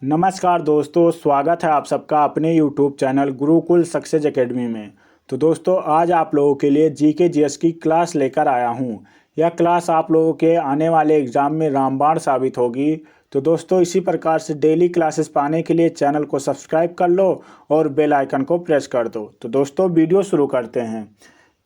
नमस्कार दोस्तों, स्वागत है आप सबका अपने YouTube channel Gurukul success academy में। तो दोस्तों, आज आप लोगों के लिए जीके जीएस की क्लास लेकर आया हूं। यह क्लास आप लोगों के आने वाले एग्ज़ाम में रामबाण साबित होगी। तो दोस्तों, इसी प्रकार से डेली क्लासेस पाने के लिए चैनल को सब्सक्राइब कर लो और बेल आइकन को प्रेस कर दो। तो दोस्तों, वीडियो शुरू करते हैं।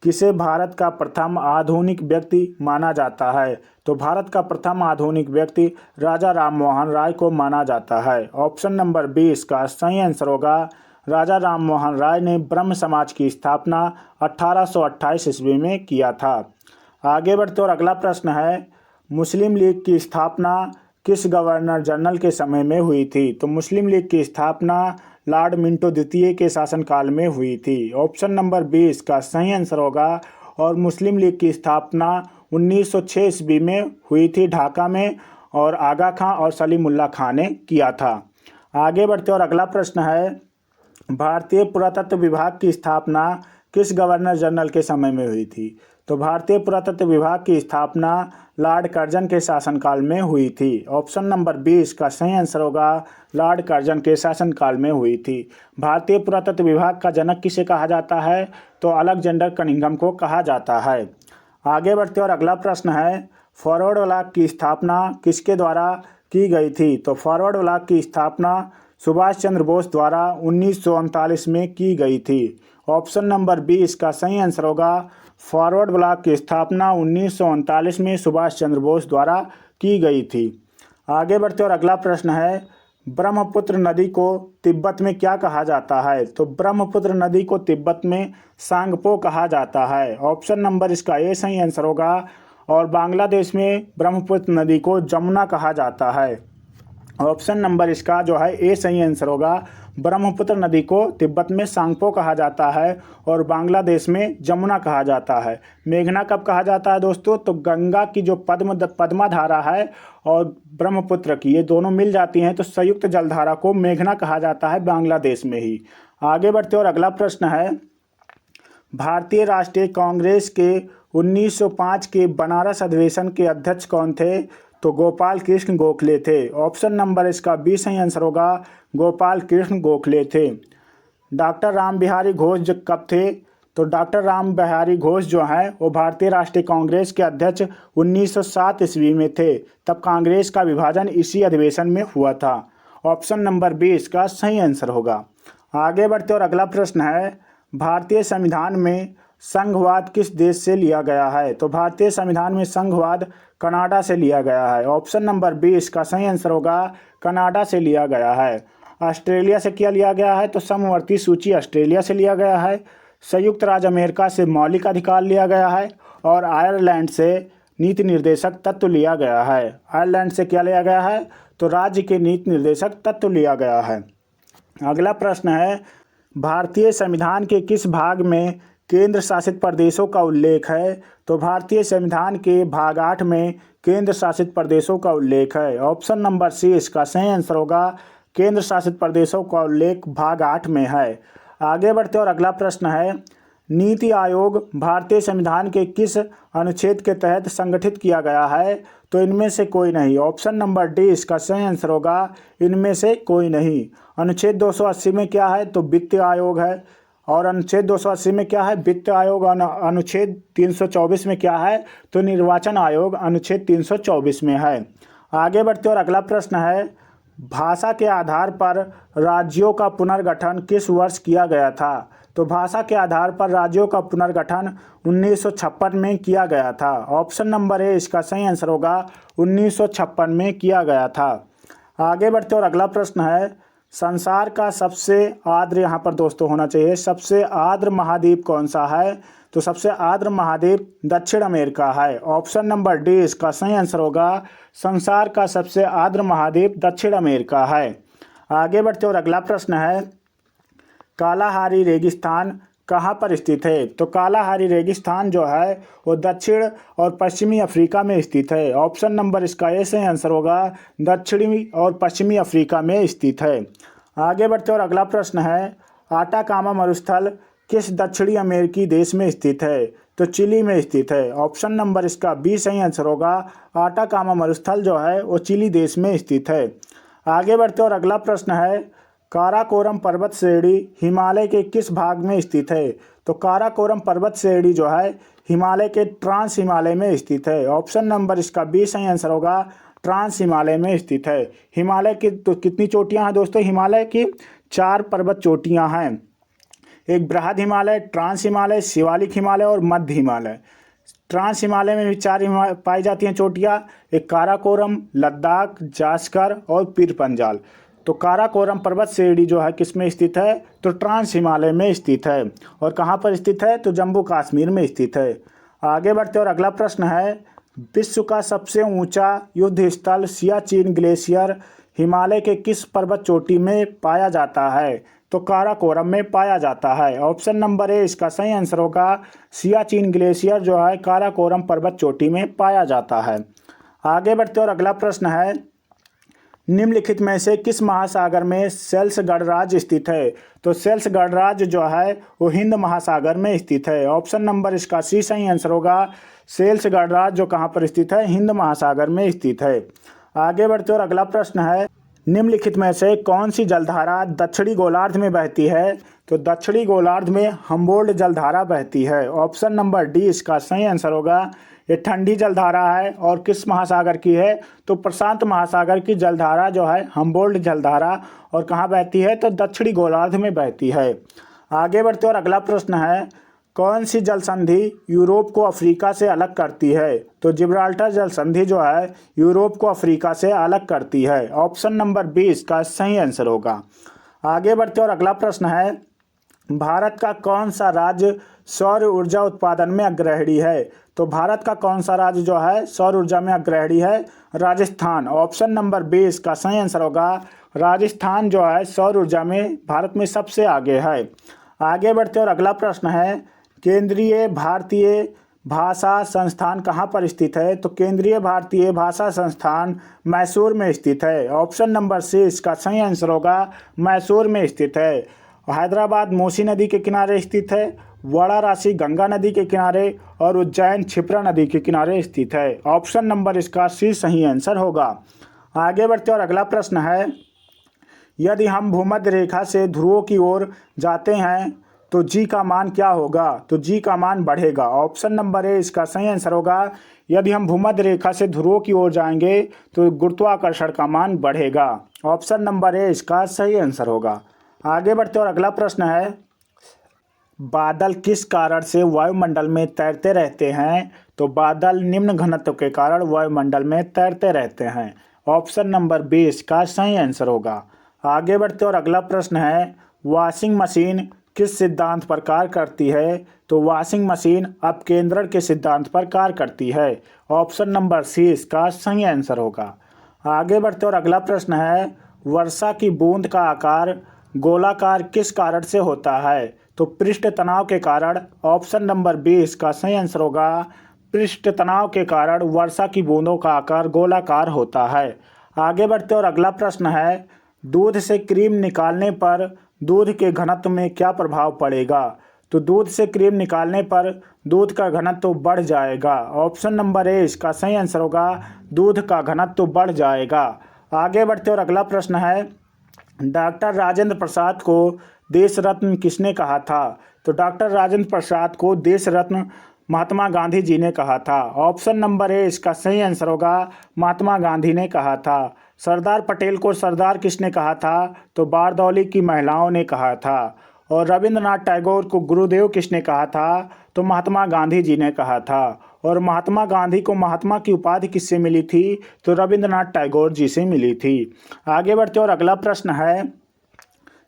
किसे भारत का प्रथम आधुनिक व्यक्ति माना जाता है? तो भारत का प्रथम आधुनिक व्यक्ति राजा राममोहन राय को माना जाता है। ऑप्शन नंबर 20 का सही आंसर होगा। राजा राममोहन राय ने ब्रह्म समाज की स्थापना 1828 ईस्वी में किया था। आगे बढ़ते और अगला प्रश्न है, मुस्लिम लीग की स्थापना किस गवर्नर जनरल के समय में हुई थी? तो मुस्लिम लीग की स्थापना लॉर्ड मिंटो द्वितीय के शासनकाल में हुई थी। ऑप्शन नंबर 20 का सही आंसर होगा। और मुस्लिम लीग की स्थापना 1906 ईस्वी में हुई थी ढाका में, और आगा खां और सलीमुल्लाह खां ने किया था। आगे बढ़ते और अगला प्रश्न है, भारतीय पुरातत्व विभाग की स्थापना किस गवर्नर जनरल के समय में हुई थी? तो भारतीय पुरातत्व विभाग की स्थापना लॉर्ड कर्जन के शासनकाल में हुई थी। ऑप्शन नंबर 20 का सही आंसर होगा। लॉर्ड कर्जन के शासनकाल में हुई थी। भारतीय पुरातत्व विभाग का जनक किसे कहा जाता है? तो अलेक्जेंडर कनिंघम को कहा जाता है। आगे बढ़ते और अगला प्रश्न है, फॉरवर्ड ब्लॉक की स्थापना किसके द्वारा की गई थी? तो फॉरवर्ड ब्लॉक की स्थापना सुभाष चंद्र बोस द्वारा 1939 में की गई थी। ऑप्शन नंबर 20 का सही आंसर होगा। फॉरवर्ड ब्लॉक की स्थापना 1939 में सुभाष चंद्र बोस द्वारा की गई थी। आगे बढ़ते और अगला प्रश्न है, ब्रह्मपुत्र नदी को तिब्बत में क्या कहा जाता है? तो ब्रह्मपुत्र नदी को तिब्बत में सांगपो कहा जाता है। ऑप्शन नंबर इसका ए सही आंसर होगा। और बांग्लादेश में ब्रह्मपुत्र नदी को जमुना कहा जाता है। ऑप्शन नंबर इसका जो है ए सही आंसर होगा। ब्रह्मपुत्र नदी को तिब्बत में सांगपो कहा जाता है और बांग्लादेश में जमुना कहा जाता है। मेघना कब कहा जाता है दोस्तों? तो गंगा की जो पद्मा धारा है और ब्रह्मपुत्र की, ये दोनों मिल जाती हैं तो संयुक्त जलधारा को मेघना कहा जाता है बांग्लादेश में ही। आगे बढ़ते और अगला प्रश्न है, भारतीय राष्ट्रीय कांग्रेस के 1905 के बनारस अधिवेशन के अध्यक्ष कौन थे? तो गोपाल कृष्ण गोखले थे। ऑप्शन नंबर इसका बी सही आंसर होगा। गोपाल कृष्ण गोखले थे। डॉक्टर राम बिहारी घोष कब थे? तो डॉक्टर राम बिहारी घोष जो हैं वो भारतीय राष्ट्रीय कांग्रेस के अध्यक्ष 1907 ईस्वी में थे। तब कांग्रेस का विभाजन इसी अधिवेशन में हुआ था। ऑप्शन नंबर 20 का सही आंसर होगा। आगे बढ़ते और अगला प्रश्न है, भारतीय संविधान में संघवाद किस देश से लिया गया है? तो भारतीय संविधान में संघवाद कनाडा से लिया गया है। ऑप्शन नंबर 20 का सही आंसर होगा। कनाडा से लिया गया है। ऑस्ट्रेलिया से क्या लिया गया है? तो समवर्ती सूची ऑस्ट्रेलिया से लिया गया है। संयुक्त राज्य अमेरिका से मौलिक अधिकार लिया गया है। और आयरलैंड से नीति निर्देशक तत्व लिया गया है। आयरलैंड से क्या लिया गया है? तो राज्य के नीति निर्देशक तत्व लिया गया है। अगला प्रश्न है, भारतीय संविधान के किस भाग में केंद्र शासित प्रदेशों का उल्लेख है? तो भारतीय संविधान के भाग 8 में केंद्र शासित प्रदेशों का उल्लेख है। ऑप्शन नंबर सी इसका सही आंसर होगा। केंद्र शासित प्रदेशों का उल्लेख भाग 8 में है। आगे बढ़ते और अगला प्रश्न है, नीति आयोग भारतीय संविधान के किस अनुच्छेद के तहत संगठित किया गया है? तो इनमें से कोई नहीं। ऑप्शन नंबर डी इसका सही आंसर होगा। इनमें से कोई नहीं। अनुच्छेद 280 में क्या है? तो वित्त आयोग है। और अनुच्छेद 280 में क्या है? वित्त आयोग। और अनुच्छेद 324 में क्या है? तो निर्वाचन आयोग अनुच्छेद 324 में है। आगे बढ़ते और अगला प्रश्न है, भाषा के आधार पर राज्यों का पुनर्गठन किस वर्ष किया गया था? तो भाषा के आधार पर राज्यों का पुनर्गठन 1956 में किया गया था। ऑप्शन नंबर ए इसका सही आंसर होगा। 1956 में किया गया था। आगे बढ़ते और अगला प्रश्न है, संसार का सबसे आर्द्र, यहाँ पर दोस्तों होना चाहिए, सबसे आर्द्र महाद्वीप कौन सा है? तो सबसे आर्द्र महाद्वीप दक्षिण अमेरिका है। ऑप्शन नंबर डी इसका सही आंसर होगा। संसार का सबसे आर्द्र महाद्वीप दक्षिण अमेरिका है। आगे बढ़ते और अगला प्रश्न है, कालाहारी रेगिस्तान कहाँ पर स्थित है? तो कालाहारी रेगिस्तान जो है वो दक्षिण और पश्चिमी अफ्रीका में स्थित है। ऑप्शन नंबर इसका ए सही आंसर होगा। दक्षिणी और पश्चिमी अफ्रीका में स्थित है। आगे बढ़ते और अगला प्रश्न है, आटाकामा मरुस्थल किस दक्षिणी अमेरिकी देश में स्थित है? तो चिली में स्थित है। ऑप्शन नंबर इसका बी सही आंसर होगा। आटाकामा मरुस्थल जो है वो चिली देश में स्थित है। आगे बढ़ते और अगला प्रश्न है, काराकोरम पर्वत श्रेणी हिमालय के किस भाग में स्थित है? तो काराकोरम पर्वत श्रेणी जो है हिमालय के ट्रांस हिमालय में स्थित है। ऑप्शन नंबर इसका बी सही आंसर होगा, ट्रांस हिमालय में स्थित है। हिमालय की तो कितनी चोटियां हैं दोस्तों? हिमालय की 4 पर्वत चोटियां हैं। एक बृहद हिमालय, ट्रांस हिमालय, शिवालिक हिमालय और मध्य हिमालय। ट्रांस हिमालय में भी 4 पाई जाती हैं चोटियाँ, एक काराकोरम, लद्दाख, जास्कर और पीर पंजाल। तो काराकोरम पर्वत श्रेणी जो है किस में स्थित है? तो ट्रांस हिमालय में स्थित है। और कहाँ पर स्थित है? तो जम्मू कश्मीर में स्थित है। आगे बढ़ते और अगला प्रश्न है, विश्व का सबसे ऊंचा युद्ध स्थल सियाचिन ग्लेशियर हिमालय के किस पर्वत चोटी में पाया जाता है? तो काराकोरम में पाया जाता है। ऑप्शन नंबर ए इसका सही आंसर होगा, सियाचिन ग्लेशियर जो है काराकोरम पर्वत चोटी में पाया जाता है। आगे बढ़ते और अगला प्रश्न है, निम्नलिखित में से किस महासागर में सेल्स गणराज्य स्थित है? तो सेल्स गणराज्य जो है वो हिंद महासागर में स्थित है। ऑप्शन नंबर इसका सी सही आंसर होगा, सेल्स गणराज्य जो कहाँ पर स्थित है? हिंद महासागर में स्थित है। आगे बढ़ते और अगला प्रश्न है, निम्नलिखित में से कौन सी जलधारा दक्षिणी गोलार्ध में बहती है? तो दक्षिणी गोलार्ध में हम्बोल्ट जलधारा बहती है। ऑप्शन नंबर डी इसका सही आंसर होगा। ये ठंडी जलधारा है और किस महासागर की है? तो प्रशांत महासागर की जलधारा जो है हम्बोल्ट जलधारा, और कहाँ बहती है? तो दक्षिणी गोलार्ध में बहती है। आगे बढ़ते और अगला प्रश्न है, कौन सी जल संधि यूरोप को अफ्रीका से अलग करती है? तो जिब्राल्टर जल संधि जो है यूरोप को अफ्रीका से अलग करती है। ऑप्शन नंबर बी इसका सही आंसर होगा। आगे बढ़ते और अगला प्रश्न है, भारत का कौन सा राज्य सौर ऊर्जा उत्पादन में अग्रणी है? तो भारत का कौन सा राज्य जो है सौर ऊर्जा में अग्रणी है? राजस्थान। ऑप्शन नंबर बी इसका सही आंसर होगा, राजस्थान जो है सौर ऊर्जा में भारत में सबसे आगे है। आगे बढ़ते और अगला प्रश्न है, केंद्रीय भारतीय भाषा संस्थान कहाँ पर स्थित है? तो केंद्रीय भारतीय भाषा संस्थान मैसूर में स्थित है। ऑप्शन नंबर सी इसका सही आंसर होगा, मैसूर में स्थित है। हैदराबाद मूसी नदी के किनारे स्थित है, वाराणसी गंगा नदी के किनारे और उज्जैन क्षिप्रा नदी के किनारे स्थित है। ऑप्शन नंबर इसका सी सही आंसर होगा। आगे बढ़ते और अगला प्रश्न है, यदि हम भूमध्य रेखा से ध्रुवों की ओर जाते हैं तो जी का मान क्या होगा? तो जी का मान बढ़ेगा। ऑप्शन नंबर ए इसका सही आंसर होगा, यदि हम भूमध्य रेखा से ध्रुवों की ओर जाएंगे तो गुरुत्वाकर्षण का मान बढ़ेगा। ऑप्शन नंबर ए इसका सही आंसर होगा। आगे बढ़ते और अगला प्रश्न है, बादल किस कारण से वायुमंडल में तैरते रहते हैं? तो बादल निम्न घनत्व के कारण वायुमंडल में तैरते रहते हैं। ऑप्शन नंबर बी इसका सही आंसर होगा। आगे बढ़ते और अगला प्रश्न है, वॉशिंग मशीन किस सिद्धांत पर कार्य करती है? तो वॉशिंग मशीन अपकेंद्रण के सिद्धांत पर कार्य करती है। ऑप्शन नंबर सी इसका सही आंसर होगा। आगे बढ़ते और अगला प्रश्न है, वर्षा की बूंद का आकार गोलाकार किस कारण से होता है? तो पृष्ठ तनाव के कारण। ऑप्शन नंबर बी इसका सही आंसर होगा, पृष्ठ तनाव के कारण वर्षा की बूंदों का आकार गोलाकार होता है। आगे बढ़ते और अगला प्रश्न है, दूध से क्रीम निकालने पर दूध के घनत्व में क्या प्रभाव पड़ेगा? तो दूध से क्रीम निकालने पर दूध का घनत्व बढ़ जाएगा। ऑप्शन नंबर ए इसका सही आंसर होगा, दूध का घनत्व बढ़ जाएगा। आगे बढ़ते और अगला प्रश्न है, डॉक्टर राजेंद्र प्रसाद को देश रत्न किसने कहा था? तो डॉक्टर राजेंद्र प्रसाद को देश रत्न महात्मा गांधी जी ने कहा था। ऑप्शन नंबर ए इसका सही आंसर होगा, महात्मा गांधी ने कहा था। सरदार पटेल को सरदार किसने कहा था? तो बारदौली की महिलाओं ने कहा था। और रविंद्रनाथ टैगोर को गुरुदेव किसने कहा था? तो महात्मा गांधी जी ने कहा था। और महात्मा गांधी को महात्मा की उपाधि किससे मिली थी? तो रविंद्रनाथ टैगोर जी से मिली थी। आगे बढ़ते और अगला प्रश्न है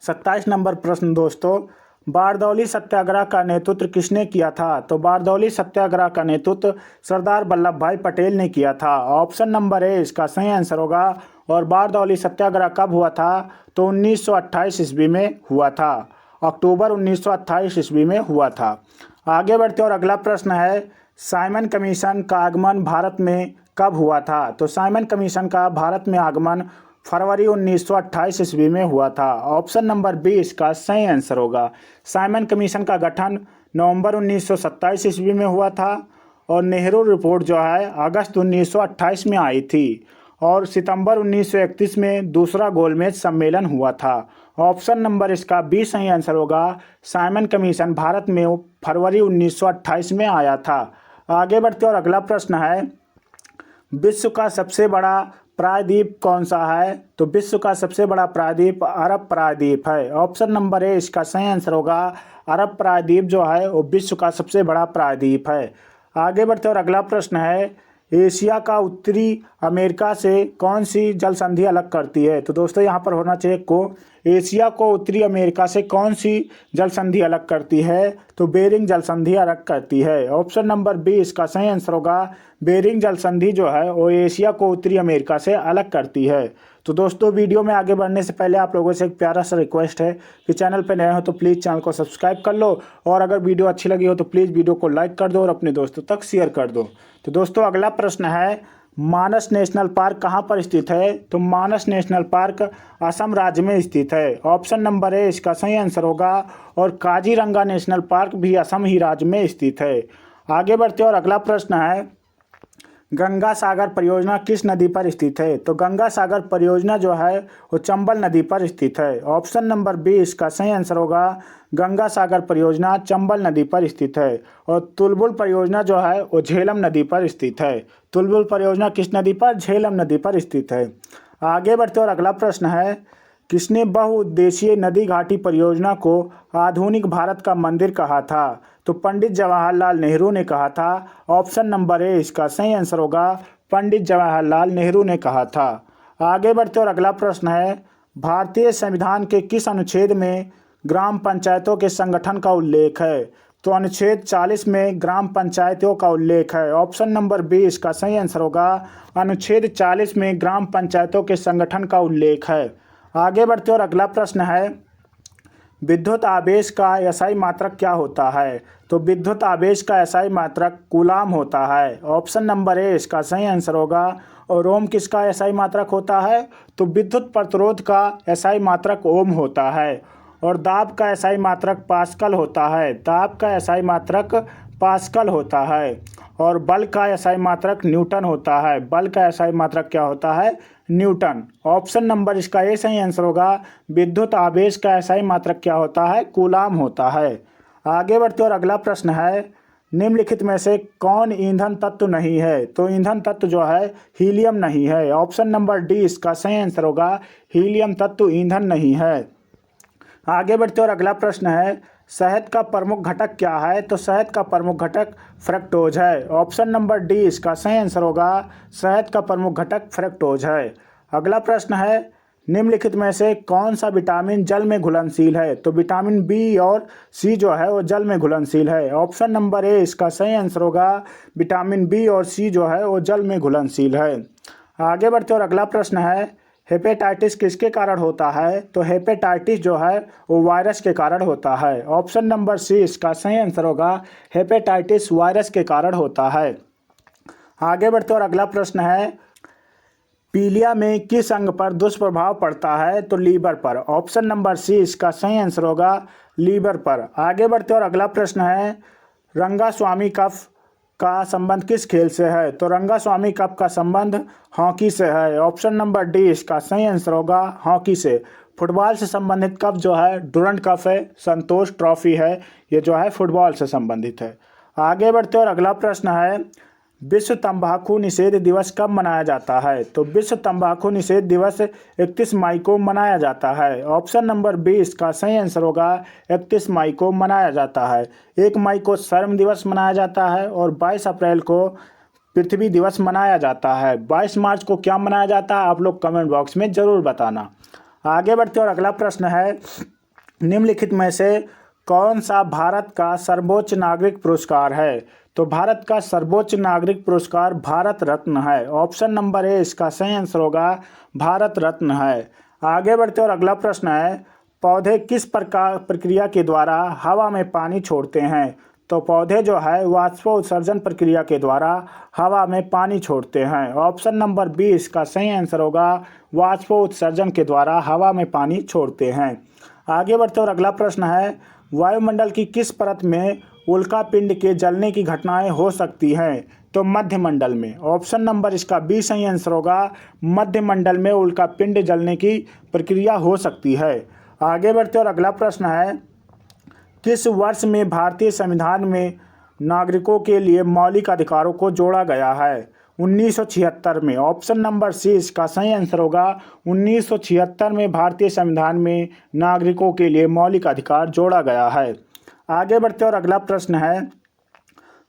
27 नंबर प्रश्न दोस्तों, बारदौली सत्याग्रह का नेतृत्व किसने किया था? तो बारदौली सत्याग्रह का नेतृत्व सरदार वल्लभ भाई पटेल ने किया था। ऑप्शन नंबर ए इसका सही आंसर होगा। और बारदौली सत्याग्रह कब हुआ था? तो 1928 ईस्वी में हुआ था, अक्टूबर 1928 ईस्वी में हुआ था। आगे बढ़ते और अगला प्रश्न है, साइमन कमीशन का आगमन भारत में कब हुआ था? तो साइमन कमीशन का भारत में आगमन फरवरी 1928 ईस्वी में हुआ था। ऑप्शन नंबर बी इसका सही आंसर होगा। साइमन कमीशन का गठन नवंबर 1927 ईस्वी में हुआ था और नेहरू रिपोर्ट जो है अगस्त 1928 में आई थी। और सितंबर 1931 में दूसरा गोलमेज सम्मेलन हुआ था। ऑप्शन नंबर इसका बी सही आंसर होगा। साइमन कमीशन भारत में फरवरी 1928 में आया था। आगे बढ़ते और अगला प्रश्न है, विश्व का सबसे बड़ा प्रायद्वीप कौन सा है? तो विश्व का सबसे बड़ा प्रायद्वीप अरब प्रायद्वीप है। ऑप्शन नंबर ए इसका सही आंसर होगा। अरब प्रायद्वीप जो है वो विश्व का सबसे बड़ा प्रायद्वीप है। आगे बढ़ते और अगला प्रश्न है, एशिया का उत्तरी अमेरिका से कौन सी जल संधि अलग करती है? तो दोस्तों यहाँ पर होना चाहिए को, एशिया को उत्तरी अमेरिका से कौन सी जल संधि अलग करती है? तो बेरिंग जल संधि अलग करती है। ऑप्शन नंबर बी इसका सही आंसर होगा। बेरिंग जल संधि जो है वो एशिया को उत्तरी अमेरिका से अलग करती है। तो दोस्तों वीडियो में आगे बढ़ने से पहले आप लोगों से एक प्यारा सा रिक्वेस्ट है कि चैनल पर नए हो तो प्लीज़ चैनल को सब्सक्राइब कर लो, और अगर वीडियो अच्छी लगी हो तो प्लीज़ वीडियो को लाइक कर दो और अपने दोस्तों तक शेयर कर दो। तो दोस्तों अगला प्रश्न है, मानस नेशनल पार्क कहाँ पर स्थित है? तो मानस नेशनल पार्क असम राज्य में स्थित है। ऑप्शन नंबर ए इसका सही आंसर होगा। और काजीरंगा नेशनल पार्क भी असम ही राज्य में स्थित है। आगे बढ़ते और अगला प्रश्न है, गंगा सागर परियोजना किस नदी पर स्थित है? तो गंगा सागर परियोजना जो है वो चंबल नदी पर स्थित है। ऑप्शन नंबर बी इसका सही आंसर होगा। गंगा सागर परियोजना चंबल नदी पर स्थित है। और तुलबुल परियोजना जो है वो झेलम नदी पर स्थित है। तुलबुल परियोजना किस नदी पर? झेलम नदी पर स्थित है। आगे बढ़ते और अगला प्रश्न है, किसने बहुउद्देशीय नदी घाटी परियोजना को आधुनिक भारत का मंदिर कहा था? तो पंडित जवाहरलाल नेहरू ने कहा था। ऑप्शन नंबर ए इसका सही आंसर होगा। पंडित जवाहरलाल नेहरू ने कहा था। आगे बढ़ते और अगला प्रश्न है, भारतीय संविधान के किस अनुच्छेद में ग्राम पंचायतों के संगठन का उल्लेख है? तो अनुच्छेद 40 में ग्राम पंचायतों का उल्लेख है। ऑप्शन नंबर बी इसका सही आंसर होगा। अनुच्छेद 40 में ग्राम पंचायतों के संगठन का उल्लेख है। आगे बढ़ते और अगला प्रश्न है, विद्युत आवेश का एसआई मात्रक क्या होता है? तो विद्युत आवेश का एसआई मात्रक कूलाम होता है। ऑप्शन नंबर ए इसका सही आंसर होगा। और ओम किसका एसआई मात्रक होता है? तो विद्युत प्रतिरोध का एसआई मात्रक ओम होता है। और दाब का एसआई मात्रक पास्कल होता है। दाब का एसआई मात्रक पास्कल होता है। और बल का एसआई मात्रक न्यूटन होता है। बल का एसआई मात्रक क्या होता है? न्यूटन। ऑप्शन नंबर इसका ए सही आंसर होगा। विद्युत आवेश का एसआई मात्रक क्या होता है? कूलाम होता है। आगे बढ़ते और अगला प्रश्न है, निम्नलिखित में से कौन ईंधन तत्व नहीं है? तो ईंधन तत्व जो है हीलियम नहीं है। ऑप्शन नंबर डी इसका सही आंसर होगा। हीलियम तत्व ईंधन नहीं है। आगे बढ़ते और अगला प्रश्न है, शहद का प्रमुख घटक क्या है? तो शहद का प्रमुख घटक फ्रक्टोज है। ऑप्शन नंबर डी इसका सही आंसर होगा। शहद का प्रमुख घटक फ्रक्टोज है। अगला प्रश्न है, निम्नलिखित में से कौन सा विटामिन जल में घुलनशील है? तो विटामिन बी और सी जो है वो जल में घुलनशील है। ऑप्शन नंबर ए इसका सही आंसर होगा। विटामिन बी और सी जो है वो जल में घुलनशील है। आगे बढ़ते और अगला प्रश्न है, हेपेटाइटिस किसके कारण होता है? तो हेपेटाइटिस जो है वो वायरस के कारण होता है। ऑप्शन नंबर सी इसका सही आंसर होगा। हेपेटाइटिस वायरस के कारण होता है। आगे बढ़ते और अगला प्रश्न है, पीलिया में किस अंग पर दुष्प्रभाव पड़ता है? तो लीवर पर। ऑप्शन नंबर सी इसका सही आंसर होगा। लीवर पर। आगे बढ़ते और अगला प्रश्न है, रंगास्वामी कप का संबंध किस खेल से है? तो रंगास्वामी कप का संबंध हॉकी से है। ऑप्शन नंबर डी इसका सही आंसर होगा। हॉकी से। फुटबॉल से संबंधित कप जो है डुरंड कप है, संतोष ट्रॉफी है, ये जो है फुटबॉल से संबंधित है। आगे बढ़ते और अगला प्रश्न है, विश्व तंबाकू निषेध दिवस कब मनाया जाता है? तो विश्व तंबाकू निषेध दिवस 31 मई को मनाया जाता है। ऑप्शन नंबर बी इसका सही आंसर होगा। 31 मई को मनाया जाता है। 1 मई को श्रम दिवस मनाया जाता है और 22 अप्रैल को पृथ्वी दिवस मनाया जाता है। 22 मार्च को क्या मनाया जाता है आप लोग कमेंट बॉक्स में ज़रूर बताना। आगे बढ़ते और अगला प्रश्न है, निम्नलिखित में से कौन सा भारत का सर्वोच्च नागरिक पुरस्कार है? तो भारत का सर्वोच्च नागरिक पुरस्कार भारत रत्न है। ऑप्शन नंबर ए इसका सही आंसर होगा। भारत रत्न है। आगे बढ़ते और अगला प्रश्न है, पौधे किस प्रक्रिया के द्वारा हवा में पानी छोड़ते हैं? तो पौधे जो है वाष्पोत्सर्जन प्रक्रिया के द्वारा हवा में पानी छोड़ते हैं। ऑप्शन नंबर बी इसका सही आंसर होगा। वाष्पोत्सर्जन के द्वारा हवा में पानी छोड़ते हैं। आगे बढ़ते और अगला प्रश्न है, वायुमंडल की किस परत में उल्का पिंड के जलने की घटनाएं हो सकती हैं? तो मध्यमंडल में। ऑप्शन नंबर इसका बी सही आंसर होगा। मध्यमंडल में उल्का पिंड जलने की प्रक्रिया हो सकती है। आगे बढ़ते और अगला प्रश्न है, किस वर्ष में भारतीय संविधान में नागरिकों के लिए मौलिक अधिकारों को जोड़ा गया है? 1976 में। ऑप्शन नंबर सी इसका सही आंसर होगा। 1976 में भारतीय संविधान में नागरिकों के लिए मौलिक अधिकार जोड़ा गया है। आगे बढ़ते और अगला प्रश्न है,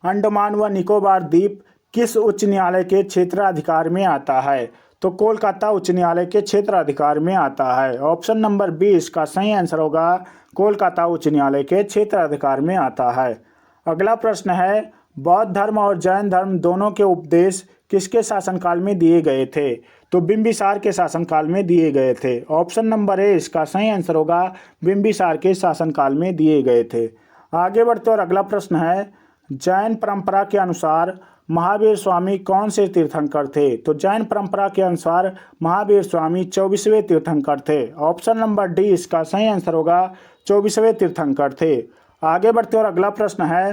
अंडमान व निकोबार द्वीप किस उच्च न्यायालय के क्षेत्राधिकार में आता है? तो कोलकाता उच्च न्यायालय के क्षेत्राधिकार में आता है। ऑप्शन नंबर बी इसका सही आंसर होगा। कोलकाता उच्च न्यायालय के क्षेत्राधिकार में आता है। अगला प्रश्न है, बौद्ध धर्म और जैन धर्म दोनों के उपदेश किसके शासनकाल में दिए गए थे? तो बिंबिसार के शासनकाल में दिए गए थे। ऑप्शन नंबर ए इसका सही आंसर होगा। बिंबिसार के शासनकाल में दिए गए थे। आगे बढ़ते और अगला प्रश्न है, जैन परंपरा के अनुसार महावीर स्वामी कौन से तीर्थंकर थे? तो जैन परंपरा के अनुसार महावीर स्वामी 24वें तीर्थंकर थे। ऑप्शन नंबर डी इसका सही आंसर होगा। 24वें तीर्थंकर थे। आगे बढ़ते और अगला प्रश्न है,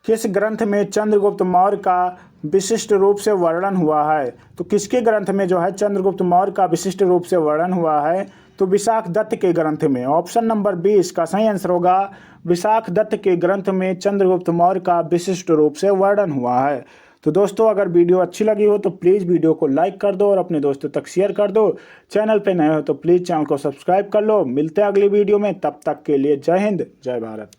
किस ग्रंथ में चंद्रगुप्त मौर्य का विशिष्ट रूप से वर्णन हुआ है? तो किसके ग्रंथ में जो है चंद्रगुप्त मौर्य का विशिष्ट रूप से वर्णन हुआ है? तो विशाख दत्त के ग्रंथ में। ऑप्शन नंबर बी इसका सही आंसर होगा। विशाख दत्त के ग्रंथ में चंद्रगुप्त मौर्य का विशिष्ट रूप से वर्णन हुआ है। तो दोस्तों, अगर वीडियो अच्छी लगी हो तो प्लीज़ वीडियो को लाइक कर दो और अपने दोस्तों तक शेयर कर दो। चैनल पे नए हो तो प्लीज़ चैनल को सब्सक्राइब कर लो। मिलते हैं अगली वीडियो में, तब तक के लिए जय हिंद, जय भारत।